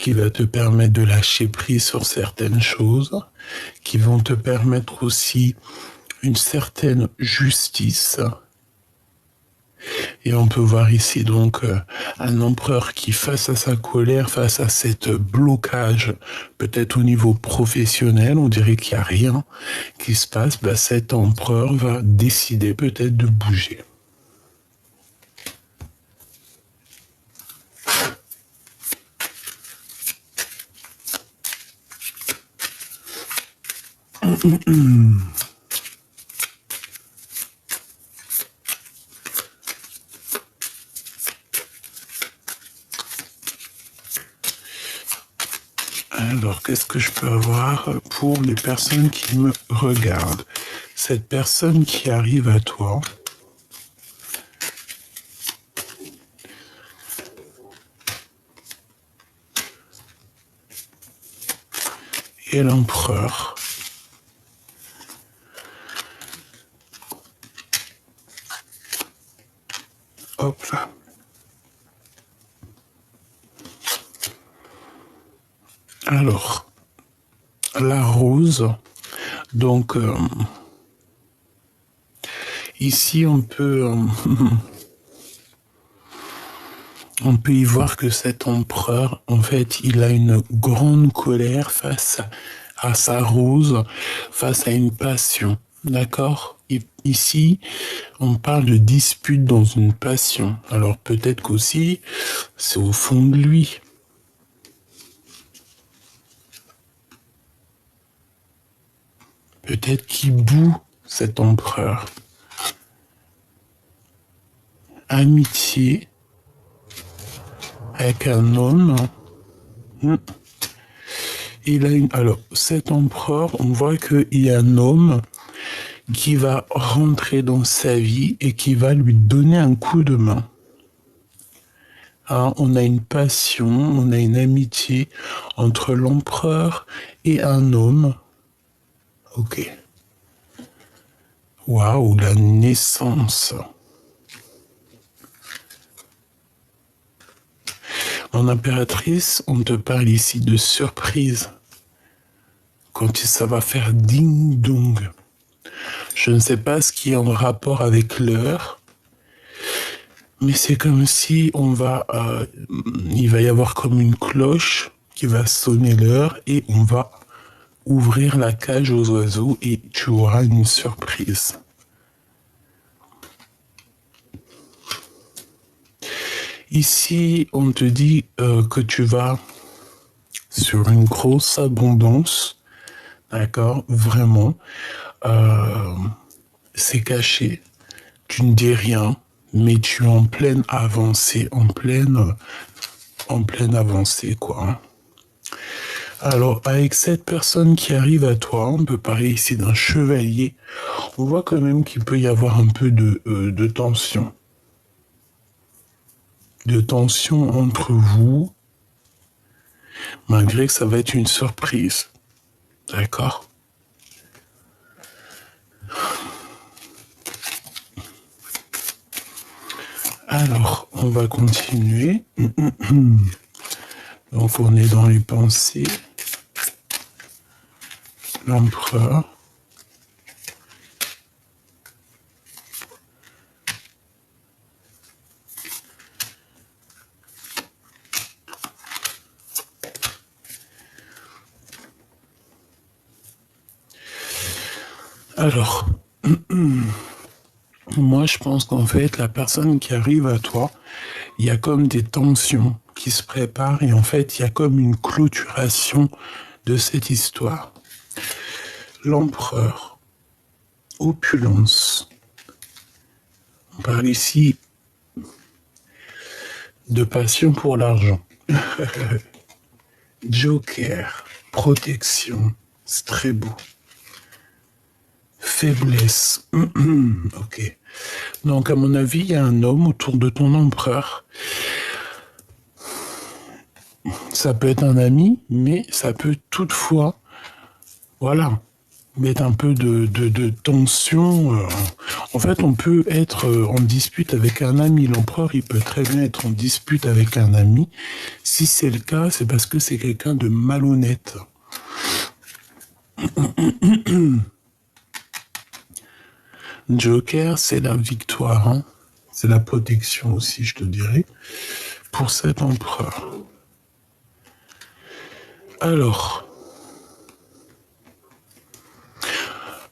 qui va te permettre de lâcher prise sur certaines choses, qui vont te permettre aussi une certaine justice. Et on peut voir ici donc un empereur qui, face à sa colère, face à cet blocage, peut-être au niveau professionnel, on dirait qu'il n'y a rien qui se passe, bah, cet empereur va décider peut-être de bouger. Alors, qu'est-ce que je peux avoir pour les personnes qui me regardent? Cette personne qui arrive à toi, et l'empereur. Hop là. Alors, la rose, donc ici on peut on peut y voir que cet empereur, en fait, il a une grande colère face à sa rose, face à une passion, d'accord? Ici, on parle de dispute dans une passion. Alors peut-être qu'aussi, c'est au fond de lui. Peut-être qu'il boue cet empereur. Amitié avec un homme. Il a une... Alors, cet empereur, on voit qu'il y a un homme qui va rentrer dans sa vie et qui va lui donner un coup de main. Hein, on a une passion, on a une amitié entre l'empereur et un homme. Ok. Waouh, la naissance. En impératrice, on te parle ici de surprise. Quand ça va faire ding-dong. Je ne sais pas ce qui est en rapport avec l'heure, mais c'est comme si il va y avoir comme une cloche qui va sonner l'heure et on va ouvrir la cage aux oiseaux et tu auras une surprise. Ici, on te dit que tu vas sur une grosse abondance, d'accord, vraiment. C'est caché, tu ne dis rien, mais tu es en pleine avancée, en pleine avancée, quoi. Alors, avec cette personne qui arrive à toi, on peut parler ici d'un chevalier, on voit quand même qu'il peut y avoir un peu de tension. De tension entre vous, malgré que ça va être une surprise. D'accord ? Alors, on va continuer. Donc, on est dans les pensées. L'empereur. Alors, moi je pense qu'en fait, la personne qui arrive à toi, il y a comme des tensions qui se préparent et en fait, il y a comme une clôturation de cette histoire. L'empereur, opulence. On parle ici de passion pour l'argent. Joker, protection, c'est très beau. Faiblesse. Ok. Donc, à mon avis, il y a un homme autour de ton empereur. Ça peut être un ami, mais ça peut toutefois, voilà, mettre un peu de tension En fait, on peut être en dispute avec un ami. L'empereur, il peut très bien être en dispute avec un ami. Si c'est le cas, c'est parce que c'est quelqu'un de malhonnête. Joker, c'est la victoire, hein. C'est la protection aussi, je te dirais, pour cet empereur. Alors,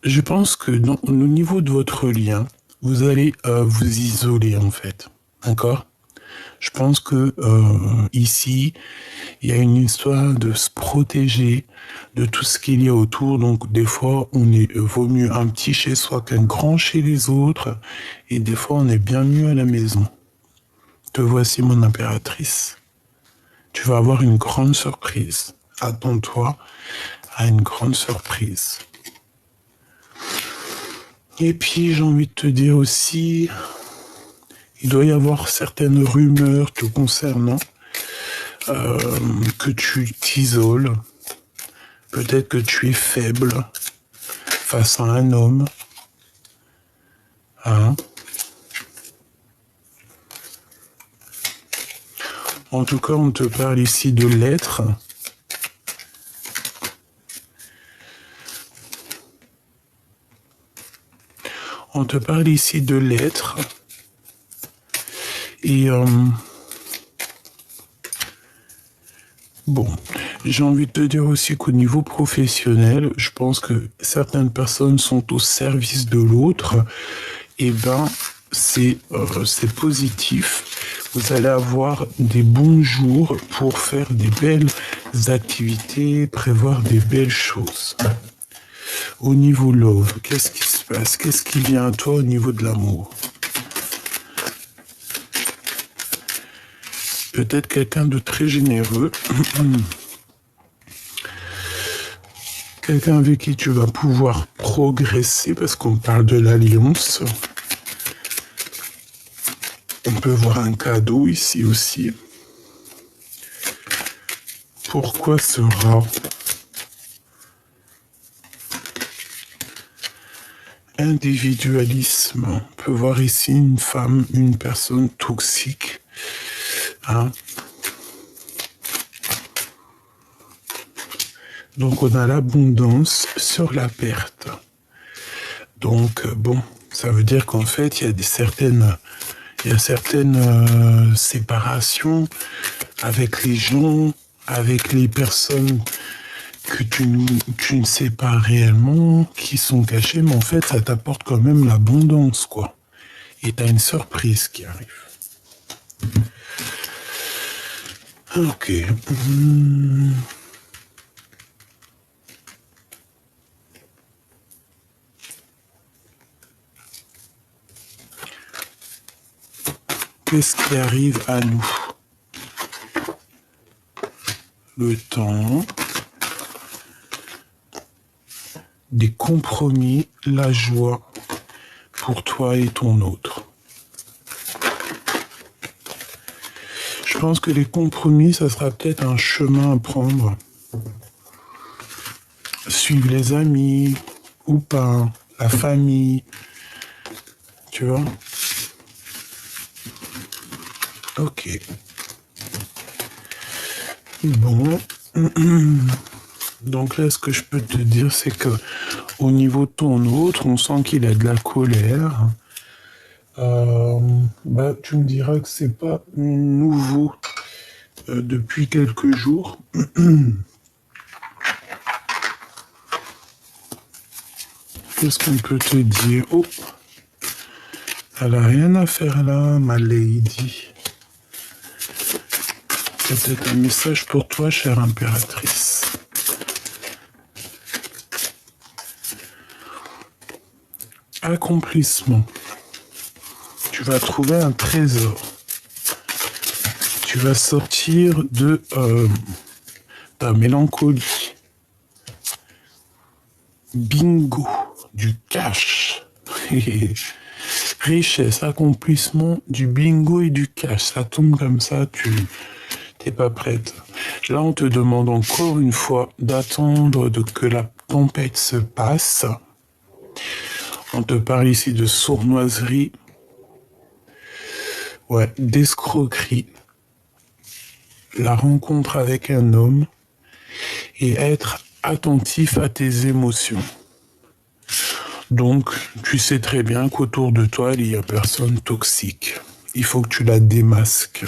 je pense que au niveau de votre lien, vous allez vous isoler en fait, d'accord? Je pense que ici, il y a une histoire de se protéger de tout ce qu'il y a autour. Donc des fois, vaut mieux un petit chez soi qu'un grand chez les autres. Et des fois, on est bien mieux à la maison. Te voici mon impératrice. Tu vas avoir une grande surprise. Attends-toi à une grande surprise. Et puis, j'ai envie de te dire aussi, il doit y avoir certaines rumeurs te concernant, que tu t'isoles. Peut-être que tu es faible face à un homme. Hein? En tout cas, on te parle ici de lettres. On te parle ici de lettres. Et bon, j'ai envie de te dire aussi qu'au niveau professionnel, je pense que certaines personnes sont au service de l'autre. Et ben, c'est positif. Vous allez avoir des bons jours pour faire des belles activités, prévoir des belles choses. Au niveau love, qu'est-ce qui se passe? Qu'est-ce qui vient à toi au niveau de l'amour? Peut-être quelqu'un de très généreux. Quelqu'un avec qui tu vas pouvoir progresser parce qu'on parle de l'alliance. On peut voir un cadeau ici aussi. Pourquoi ce rat? Individualisme. On peut voir ici une femme, une personne toxique. Hein? Donc on a l'abondance sur la perte. Donc bon, ça veut dire qu'en fait il y a certaines séparations avec les gens, avec les personnes que tu ne sais pas réellement, qui sont cachées, mais en fait ça t'apporte quand même l'abondance, quoi. Et t'as une surprise qui arrive. Ok. Qu'est-ce qui arrive à nous? Le temps, des compromis, la joie pour toi et ton autre. Je pense que les compromis, ça sera peut-être un chemin à prendre. Suivre les amis ou pas, la famille, tu vois. Ok. Bon. Donc là, ce que je peux te dire, c'est que au niveau de ton autre, on sent qu'il a de la colère. Tu me diras que c'est pas nouveau depuis quelques jours. Qu'est-ce qu'on peut te dire? Oh, elle a rien à faire là, ma lady. C'est peut-être un message pour toi, chère impératrice. Accomplissement. Tu vas trouver un trésor. Tu vas sortir de ta mélancolie. Bingo, du cash. Richesse, accomplissement, du bingo et du cash. Ça tombe comme ça, tu n'es pas prête. Là, on te demande encore une fois d'attendre que la tempête se passe. On te parle ici de sournoiserie, ouais, d'escroquerie, la rencontre avec un homme et être attentif à tes émotions. Donc, tu sais très bien qu'autour de toi, il y a personne toxique. Il faut que tu la démasques.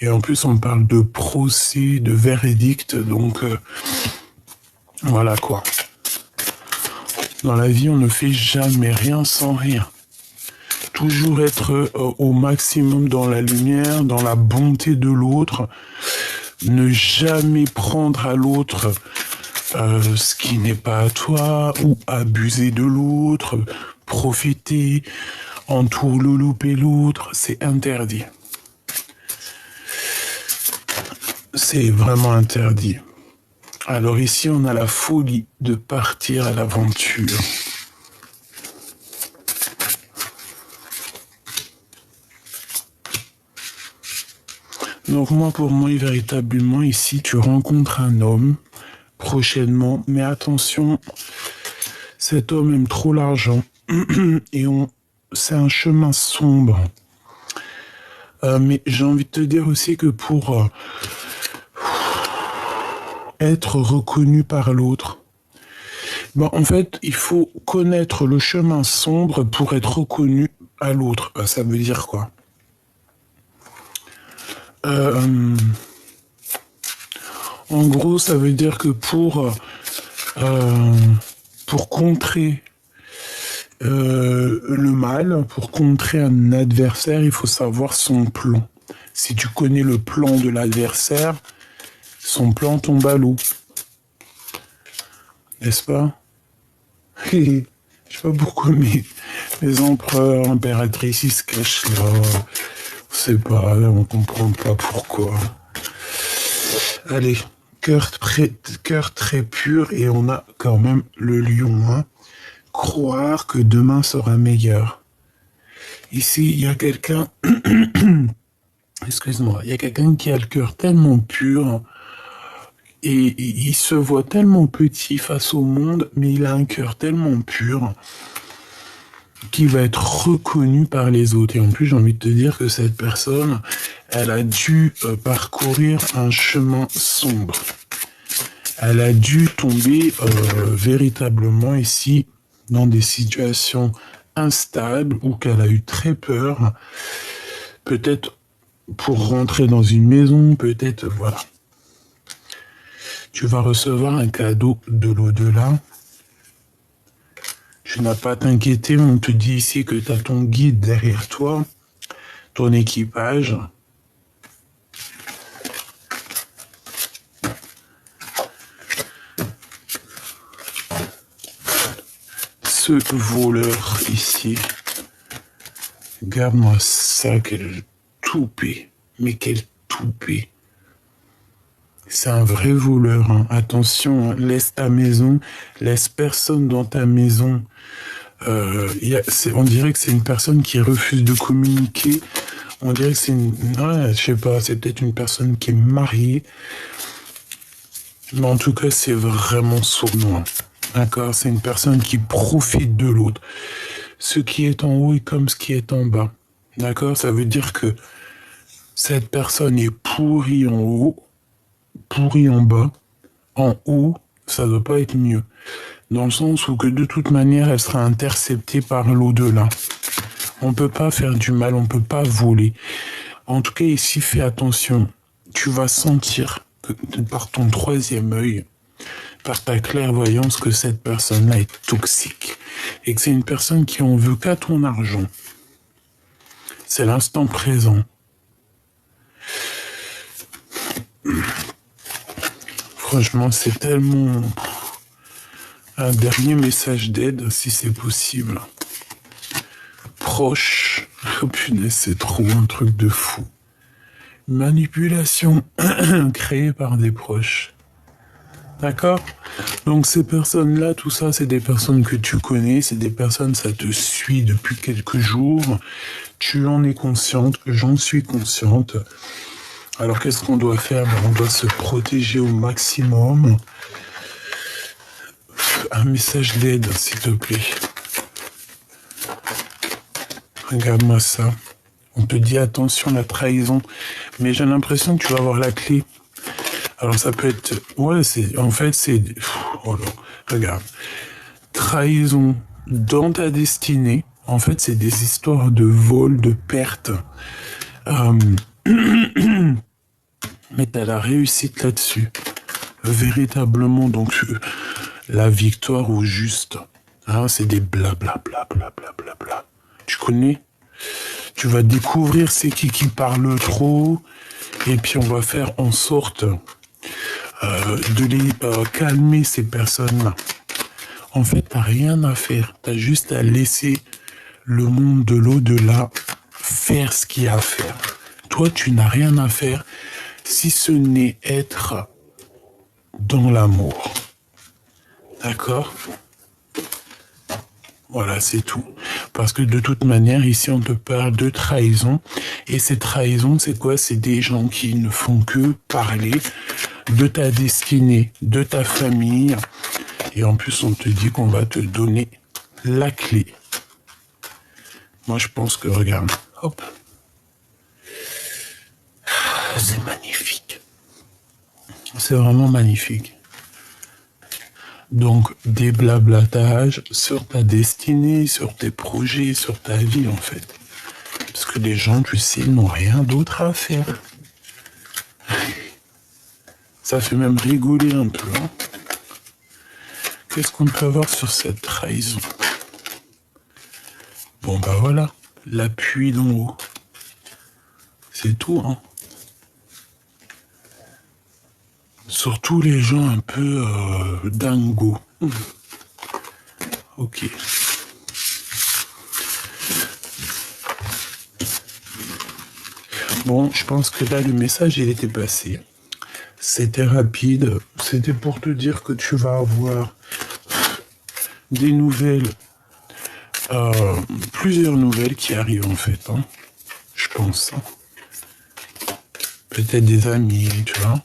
Et en plus, on parle de procès, de verdict, donc voilà quoi. Dans la vie, on ne fait jamais rien sans rien. Toujours être au maximum dans la lumière, dans la bonté de l'autre. Ne jamais prendre à l'autre ce qui n'est pas à toi, ou abuser de l'autre, profiter, entourlouper l'autre, c'est interdit. C'est vraiment interdit. Alors ici, on a la folie de partir à l'aventure. Donc moi, pour moi, véritablement, ici, tu rencontres un homme prochainement, mais attention, cet homme aime trop l'argent et c'est un chemin sombre. Mais j'ai envie de te dire aussi que pour être reconnu par l'autre, bon, en fait, il faut connaître le chemin sombre pour être reconnu à l'autre. Ça veut dire quoi? En gros, ça veut dire que pour contrer le mal, pour contrer un adversaire, il faut savoir son plan. Si tu connais le plan de l'adversaire, son plan tombe à l'eau. N'est-ce pas? Je sais pas pourquoi mes empereurs, impératrices, ils se cachent là. On sait pas, on comprend pas pourquoi. Allez, cœur très pur et on a quand même le lion. Hein. Croire que demain sera meilleur. Ici, il y a quelqu'un... Excuse-moi, il y a quelqu'un qui a le cœur tellement pur et il se voit tellement petit face au monde, mais il a un cœur tellement pur qui va être reconnu par les autres. Et en plus, j'ai envie de te dire que cette personne, elle a dû parcourir un chemin sombre. Elle a dû tomber véritablement ici dans des situations instables ou qu'elle a eu très peur. Peut-être pour rentrer dans une maison, peut-être, voilà. Tu vas recevoir un cadeau de l'au-delà. Tu n'as pas à t'inquiéter, on te dit ici que tu as ton guide derrière toi, ton équipage. Ce voleur ici, regarde-moi ça, quel toupet, mais quel toupet. C'est un vrai voleur, hein. Attention, hein. Laisse ta maison, laisse personne dans ta maison. On dirait que c'est une personne qui refuse de communiquer. On dirait que c'est une... Ouais, je sais pas, c'est peut-être une personne qui est mariée. Mais en tout cas, c'est vraiment sournois. D'accord? C'est une personne qui profite de l'autre. Ce qui est en haut est comme ce qui est en bas. D'accord? Ça veut dire que cette personne est pourrie en haut, pourrie en bas. En haut, ça ne doit pas être mieux. Dans le sens où que de toute manière, elle sera interceptée par l'au-delà. On ne peut pas faire du mal, on ne peut pas voler. En tout cas, ici, fais attention. Tu vas sentir que, par ton troisième œil, par ta clairvoyance, que cette personne-là est toxique. Et que c'est une personne qui en veut qu'à ton argent. C'est l'instant présent. Franchement, c'est tellement... Un dernier message d'aide, si c'est possible. Proche. Oh punaise, c'est trop un truc de fou. Manipulation créée par des proches. D'accord? Donc ces personnes-là, tout ça, c'est des personnes que tu connais, c'est des personnes, ça te suit depuis quelques jours. Tu en es consciente, j'en suis consciente. Alors qu'est-ce qu'on doit faire? On doit se protéger au maximum. Un message d'aide, s'il te plaît. Regarde-moi ça. On te dit attention, la trahison. Mais j'ai l'impression que tu vas avoir la clé. Alors ça peut être... Ouais, c'est... En fait, c'est... Oh là, regarde. Trahison dans ta destinée. En fait, c'est des histoires de vol, de perte. Mais t'as la réussite là-dessus. Véritablement, donc, la victoire au juste. Hein, c'est des blablabla, blablabla. Tu connais? Tu vas découvrir c'est qui parle trop. Et puis, on va faire en sorte de les calmer, ces personnes-là. En fait, t'as rien à faire. T'as juste à laisser le monde de l'au-delà faire ce qu'il y a à faire. Toi, tu n'as rien à faire si ce n'est être dans l'amour. D'accord? Voilà, c'est tout. Parce que de toute manière, ici, on te parle de trahison. Et ces trahisons, c'est quoi? C'est des gens qui ne font que parler de ta destinée, de ta famille. Et en plus, on te dit qu'on va te donner la clé. Moi, je pense que, regarde, hop. C'est magnifique. C'est vraiment magnifique. Donc, des blablatages sur ta destinée, sur tes projets, sur ta vie, en fait. Parce que les gens, tu sais, n'ont rien d'autre à faire. Ça fait même rigoler un peu. Hein. Qu'est-ce qu'on peut avoir sur cette trahison? Bon, bah voilà. L'appui d'en haut. C'est tout, hein. Surtout les gens un peu dingos. Ok. Bon, je pense que là, le message, il était passé. C'était rapide. C'était pour te dire que tu vas avoir des nouvelles, plusieurs nouvelles qui arrivent en fait. Hein. Je pense. Hein. Peut-être des amis, tu vois.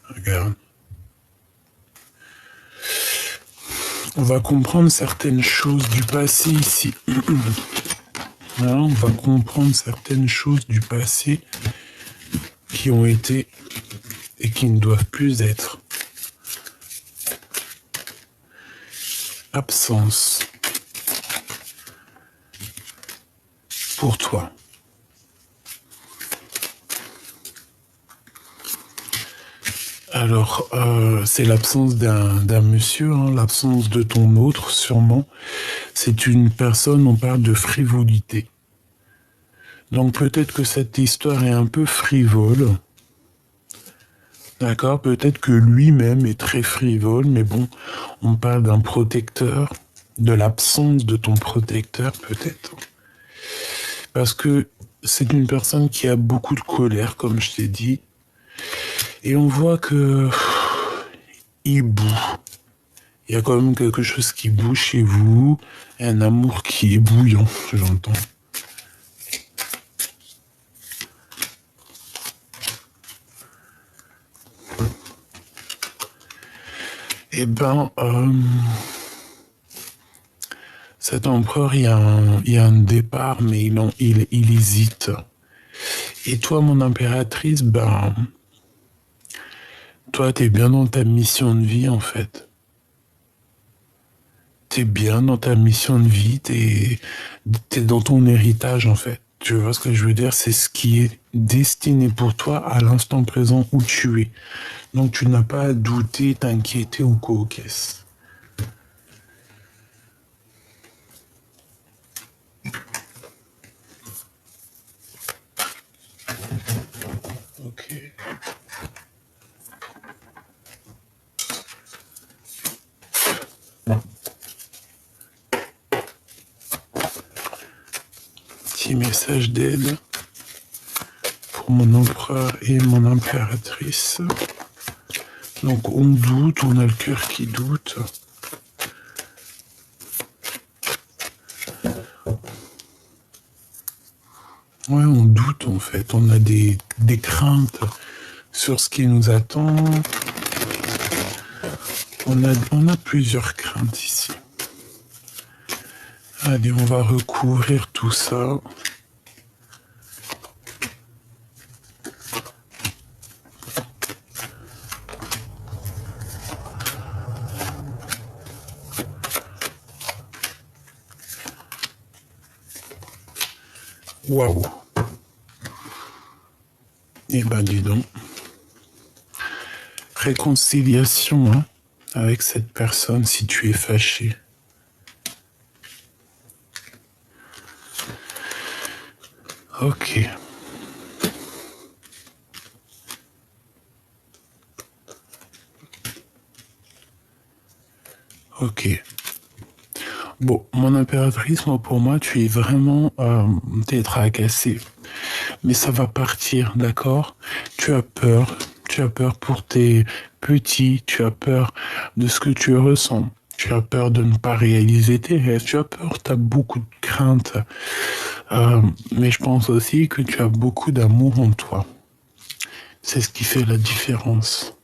Regarde. On va comprendre certaines choses du passé ici. Hein, on va comprendre certaines choses du passé qui ont été et qui ne doivent plus être. Absence. Pour toi. Alors, c'est l'absence d'un monsieur, hein, l'absence de ton autre, sûrement. C'est une personne, on parle de frivolité. Donc peut-être que cette histoire est un peu frivole. D'accord? Peut-être que lui-même est très frivole, mais bon, on parle d'un protecteur, de l'absence de ton protecteur, peut-être. Parce que c'est une personne qui a beaucoup de colère, comme je t'ai dit. Et on voit que il boue. Il y a quand même quelque chose qui boue chez vous. Un amour qui est bouillant, j'entends. Eh ben, cet empereur, il y a un départ, mais il hésite. Et toi, mon impératrice, ben... Toi, t'es bien dans ta mission de vie, en fait. T'es bien dans ta mission de vie, t'es dans ton héritage, en fait. Tu vois ce que je veux dire? C'est ce qui est destiné pour toi à l'instant présent où tu es. Donc, tu n'as pas à douter, t'inquiéter ou quoi aux caisses. Ok. Petit message d'aide pour mon empereur et mon impératrice. Donc on doute, on a le cœur qui doute. Ouais, on doute en fait, on a des craintes sur ce qui nous attend. On a plusieurs craintes ici. Allez, on va recouvrir tout ça. Waouh! Eh ben, dis donc. Réconciliation, hein, avec cette personne si tu es fâché. Ok. Ok. Bon, mon impératrice, moi, pour moi, tu es vraiment t'es tracassé. Mais ça va partir, d'accord? Tu as peur. Tu as peur pour tes petits. Tu as peur de ce que tu ressens. Tu as peur de ne pas réaliser tes rêves. Tu as peur, tu as beaucoup de craintes. Mais je pense aussi que tu as beaucoup d'amour en toi. C'est ce qui fait la différence.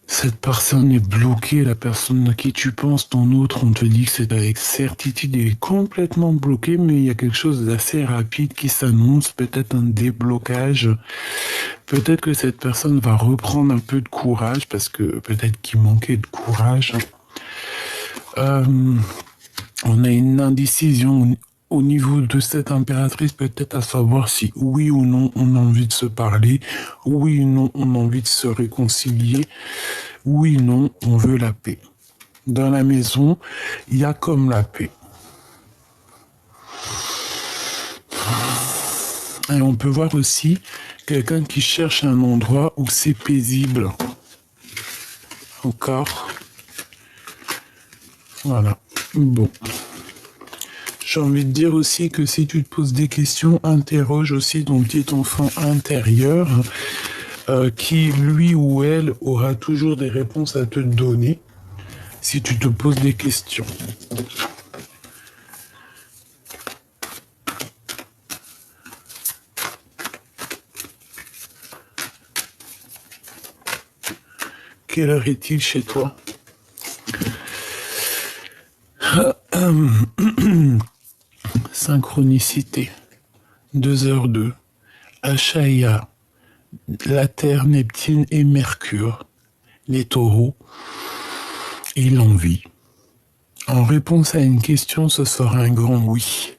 Cette personne est bloquée, la personne à qui tu penses, ton autre, on te dit que c'est avec certitude, il est complètement bloqué, mais il y a quelque chose d'assez rapide qui s'annonce, peut-être un déblocage. Peut-être que cette personne va reprendre un peu de courage, parce que peut-être qu'il manquait de courage. On a une indécision au niveau de cette impératrice, peut-être à savoir si oui ou non on a envie de se parler, oui ou non on a envie de se réconcilier, oui ou non on veut la paix. Dans la maison, il y a comme la paix. Et on peut voir aussi quelqu'un qui cherche un endroit où c'est paisible. Encore. Voilà. Bon. J'ai envie de dire aussi que si tu te poses des questions, interroge aussi ton petit enfant intérieur qui, lui ou elle, aura toujours des réponses à te donner si tu te poses des questions. Quelle heure est-il chez toi? Synchronicité. 2h02. Achaïa. La Terre, Neptune et Mercure. Les taureaux. Et l'envie. En réponse à une question, ce sera un grand oui.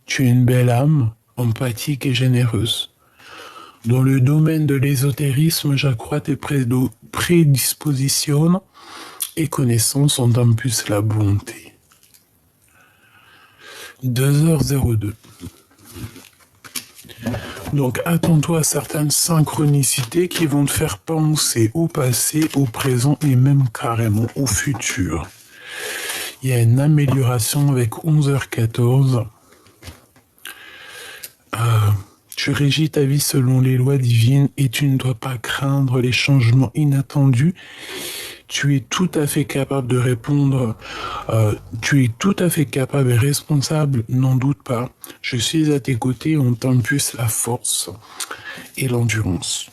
Tu es une belle âme, empathique et généreuse. Dans le domaine de l'ésotérisme, j'accrois tes prédispositions et connaissances en tant plus la bonté. 2h02. Donc attends-toi à certaines synchronicités qui vont te faire penser au passé, au présent et même carrément au futur. Il y a une amélioration avec 11h14. Tu régis ta vie selon les lois divines et tu ne dois pas craindre les changements inattendus. Tu es tout à fait capable de répondre. Tu es tout à fait capable et responsable, n'en doute pas. Je suis à tes côtés, on t'impulse la force et l'endurance.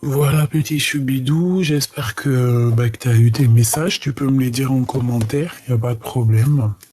Voilà, petit choubidou, j'espère que tu as eu tes messages. Tu peux me les dire en commentaire, il n'y a pas de problème.